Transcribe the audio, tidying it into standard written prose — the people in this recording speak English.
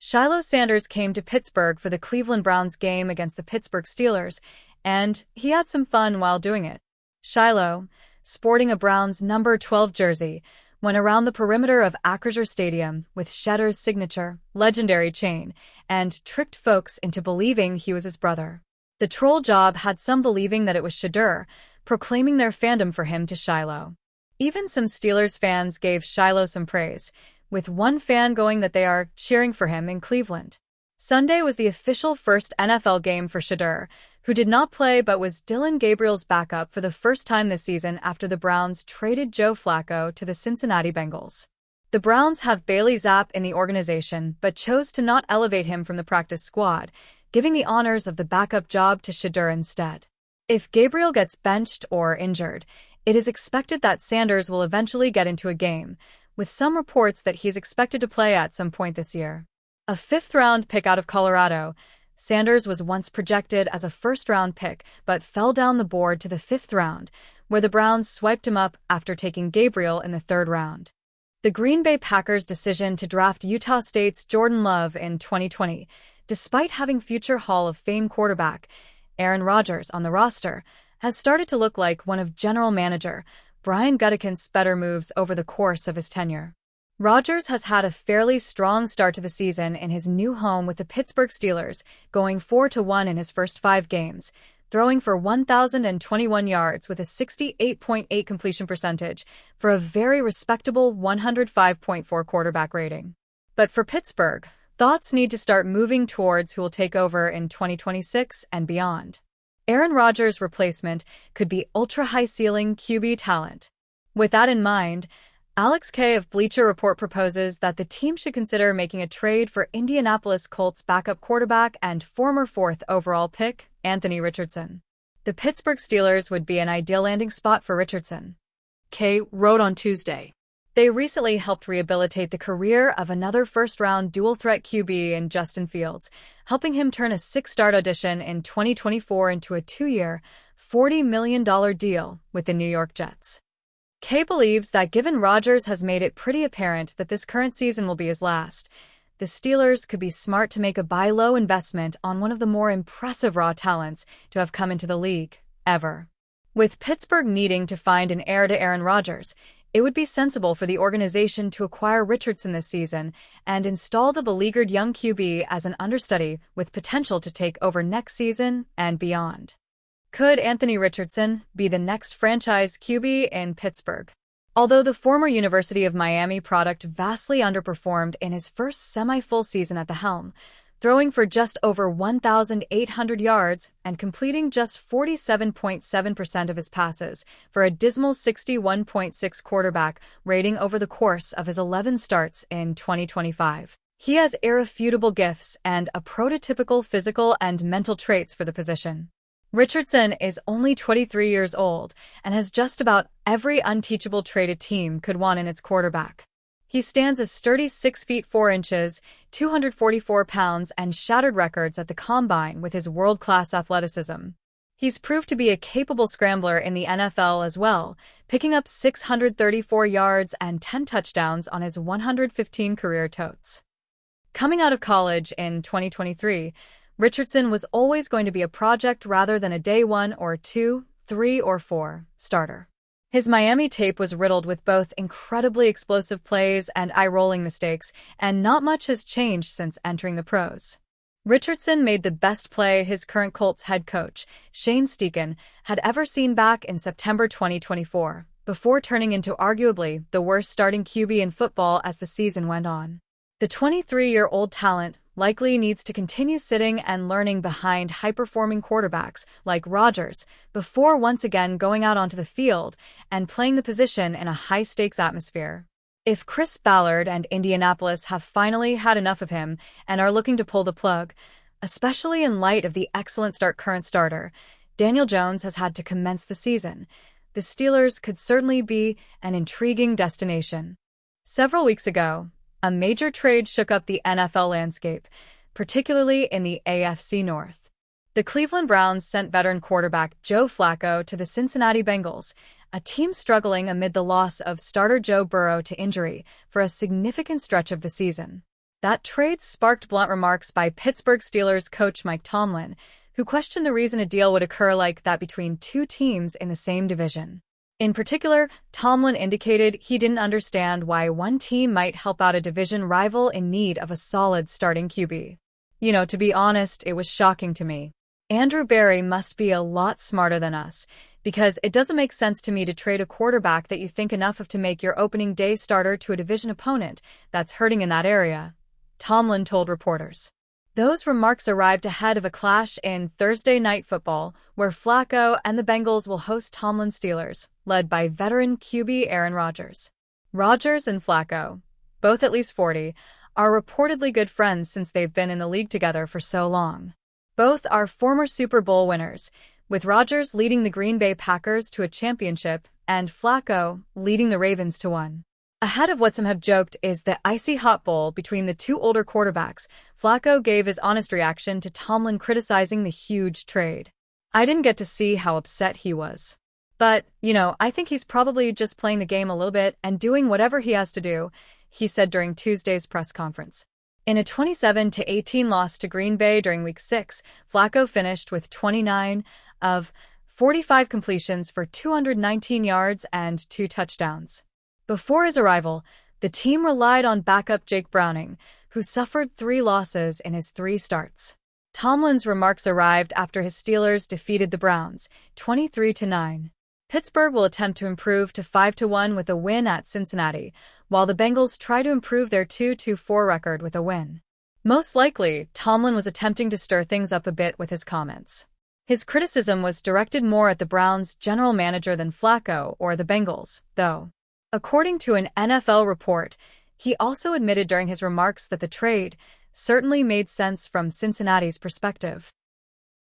Shiloh Sanders came to Pittsburgh for the Cleveland Browns game against the Pittsburgh Steelers, and he had some fun while doing it. Shiloh, sporting a Browns number 12 jersey, went around the perimeter of Acrisure Stadium with Shedder's signature, legendary chain, and tricked folks into believing he was his brother. The troll job had some believing that it was Shedder, proclaiming their fandom for him to Shiloh. Even some Steelers fans gave Shiloh some praise, with one fan going that they are cheering for him in Cleveland. Sunday was the official first NFL game for Shedder, who did not play but was Dillon Gabriel's backup for the first time this season after the Browns traded Joe Flaco to the Cincinnati Bengals. The Browns have Bailey Zappe in the organization but chose to not elevate him from the practice squad, giving the honors of the backup job to Shedder instead. If Gabriel gets benched or injured, it is expected that Sanders will eventually get into a game, with some reports that he's expected to play at some point this year. A fifth-round pick out of Colorado, Sanders was once projected as a first-round pick but fell down the board to the fifth round, where the Browns swiped him up after taking Gabriel in the third round. The Green Bay Packers' decision to draft Utah State's Jordan Love in 2020, despite having future Hall of Fame quarterback Aaron Rodgers on the roster, has started to look like one of general manager Brian Gutekunst's better moves over the course of his tenure. Rodgers has had a fairly strong start to the season in his new home with the Pittsburgh Steelers, going 4-1 in his first 5 games, throwing for 1,021 yards with a 68.8 completion percentage for a very respectable 105.4 quarterback rating. But for Pittsburgh, thoughts need to start moving towards who will take over in 2026 and beyond. Aaron Rodgers' replacement could be ultra-high-ceiling QB talent. With that in mind, Alex Kay of Bleacher Report proposes that the team should consider making a trade for Indianapolis Colts backup quarterback and former 4th overall pick, Anthony Richardson. The Pittsburgh Steelers would be an ideal landing spot for Richardson. Kay wrote on Tuesday. They recently helped rehabilitate the career of another first-round dual-threat QB in Justin Fields, helping him turn a 6-start audition in 2024 into a 2-year, $40 million deal with the New York Jets. Kay believes that given Rodgers has made it pretty apparent that this current season will be his last, the Steelers could be smart to make a buy-low investment on one of the more impressive raw talents to have come into the league, ever. With Pittsburgh needing to find an heir to Aaron Rodgers, it would be sensible for the organization to acquire Richardson this season and install the beleaguered young QB as an understudy with potential to take over next season and beyond. Could Anthony Richardson be the next franchise QB in Pittsburgh? Although the former University of Miami product vastly underperformed in his first semi-full season at the helm, throwing for just over 1,800 yards and completing just 47.7% of his passes for a dismal 61.6 quarterback rating over the course of his 11 starts in 2025. He has irrefutable gifts and a prototypical physical and mental traits for the position. Richardson is only 23 years old and has just about every unteachable trait a team could want in its quarterback. He stands a sturdy 6 feet 4 inches, 244 pounds, and shattered records at the combine with his world-class athleticism. He's proved to be a capable scrambler in the NFL as well, picking up 634 yards and 10 touchdowns on his 115 career totes. Coming out of college in 2023, Richardson was always going to be a project rather than a day 1 or 2, 3 or 4 starter. His Miami tape was riddled with both incredibly explosive plays and eye-rolling mistakes, and not much has changed since entering the pros. Richardson made the best play his current Colts head coach, Shane Steichen, had ever seen back in September 2024, before turning into arguably the worst starting QB in football as the season went on. The 23-year-old talent likely needs to continue sitting and learning behind high-performing quarterbacks like Rodgers before once again going out onto the field and playing the position in a high-stakes atmosphere. If Chris Ballard and Indianapolis have finally had enough of him and are looking to pull the plug, especially in light of the excellent start current starter, Daniel Jones has had to commence the season, the Steelers could certainly be an intriguing destination. Several weeks ago, a major trade shook up the NFL landscape, particularly in the AFC North. The Cleveland Browns sent veteran quarterback Joe Flaco to the Cincinnati Bengals, a team struggling amid the loss of starter Joe Burrow to injury for a significant stretch of the season. That trade sparked blunt remarks by Pittsburgh Steelers coach Mike Tomlin, who questioned the reason a deal would occur like that between two teams in the same division. In particular, Tomlin indicated he didn't understand why one team might help out a division rival in need of a solid starting QB. To be honest, it was shocking to me. Andrew Berry must be a lot smarter than us, because it doesn't make sense to me to trade a quarterback that you think enough of to make your opening day starter to a division opponent that's hurting in that area, Tomlin told reporters. Those remarks arrived ahead of a clash in Thursday Night Football, where Flaco and the Bengals will host Tomlin's Steelers, led by veteran QB Aaron Rodgers. Rodgers and Flaco, both at least 40, are reportedly good friends since they've been in the league together for so long. Both are former Super Bowl winners, with Rodgers leading the Green Bay Packers to a championship and Flaco leading the Ravens to one. Ahead of what some have joked is the icy hot bowl between the two older quarterbacks, Flaco gave his honest reaction to Tomlin criticizing the huge trade. "I didn't get to see how upset he was. But, I think he's probably just playing the game a little bit and doing whatever he has to do," he said during Tuesday's press conference. In a 27-18 loss to Green Bay during Week 6, Flaco finished with 29 of 45 completions for 219 yards and 2 touchdowns. Before his arrival, the team relied on backup Jake Browning, who suffered 3 losses in his 3 starts. Tomlin's remarks arrived after his Steelers defeated the Browns, 23-9. Pittsburgh will attempt to improve to 5-1 with a win at Cincinnati, while the Bengals try to improve their 2-4 record with a win. Most likely, Tomlin was attempting to stir things up a bit with his comments. His criticism was directed more at the Browns' general manager than Flaco or the Bengals, though. According to an NFL report, he also admitted during his remarks that the trade certainly made sense from Cincinnati's perspective.